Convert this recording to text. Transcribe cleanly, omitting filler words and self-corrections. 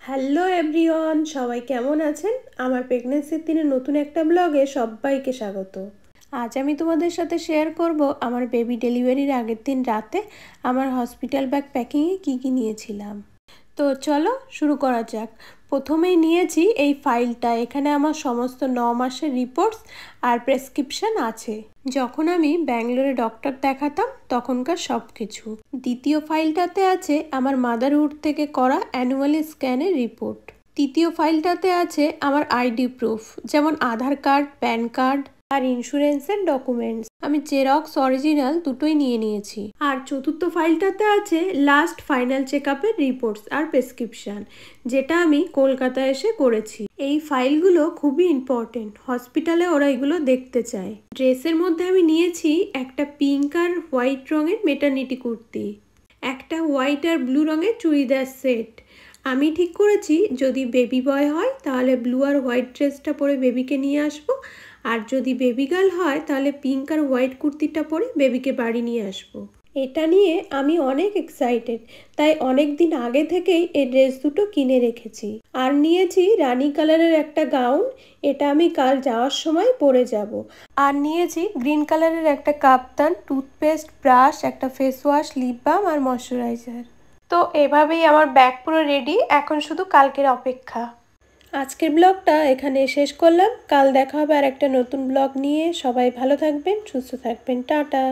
Hello everyone, সবাই কেমন আছেন? আমার প্রেগন্যান্সির দিনে নতুন একটা ব্লগে সবাইকে স্বাগত। আজ আমি তোমাদের সাথে শেয়ার করব আমার বেবি ডেলিভারির আগের দিন রাতে আমার হসপিটাল ব্যাগ প্যাকিংয়ে কী নিয়েছিলাম। তো চলো শুরু করা যাক। প্রথমেই নিয়েছি এই ফাইলটা। এখানে আমার সমস্ত 9 মাসের রিপোর্টস আর প্রেসক্রিপশন আছে, যখন আমি ব্যাঙ্গালোরে ডক্টর দেখাতাম তখনকার সব কিছু। দ্বিতীয় ফাইলটাতে আছে আমার মাদারহুড থেকে করা অ্যানুয়ালি স্ক্যানের রিপোর্ট। তৃতীয় ফাইলটাতে আছে আমার আইডি প্রুফ, যেমন আধার কার্ড, প্যান কার্ড আর ইন্স্যুরেন্সের ডকুমেন্টস। আমি জেরক্স অরিজিনাল দুটোই নিয়েছি। আর চতুর্থ ফাইলটাতে আছে লাস্ট ফাইনাল চেক আপের রিপোর্টস আর প্রেসক্রিপশন, যেটা আমি কলকাতায় এসে করেছি। এই ফাইলগুলো খুবই ইম্পর্টেন্ট, হসপিটালে ওরা এগুলো দেখতে চায়। ড্রেসের মধ্যে আমি নিয়েছি একটা পিঙ্ক আর হোয়াইট রঙের মেটার্নিটি কুর্তি, একটা হোয়াইট আর ব্লু রঙের চুড়িদার সেট। আমি ঠিক করেছি যদি বেবি বয় হয় তাহলে ব্লু আর হোয়াইট ড্রেসটা পরে বেবিকে নিয়ে আসবো, আর যদি বেবি গার্ল হয় তাহলে পিঙ্ক আর হোয়াইট কুর্তিটা পরে বেবিকে বাড়ি নিয়ে আসবো। এটা নিয়ে আমি অনেক এক্সাইটেড, তাই অনেক দিন আগে থেকেই এই ড্রেস দুটো কিনে রেখেছি। আর নিয়েছি রানি কালারের একটা গাউন, এটা আমি কাল যাওয়ার সময় পরে যাব। আর নিয়েছি গ্রিন কালারের একটা কাপ্তান, টুথপেস্ট, ব্রাশ, একটা ফেস ওয়াশ, লিপ বাম আর ময়শ্চারাইজার। তো এভাবেই আমার ব্যাগ পুরো রেডি, এখন শুধু কালকের অপেক্ষা। আজকের ব্লগটা এখানে শেষ করলাম। কাল দেখা হবে আর একটা নতুন ব্লগ নিয়ে। সবাই ভালো থাকবেন, সুস্থ থাকবেন, টাটা।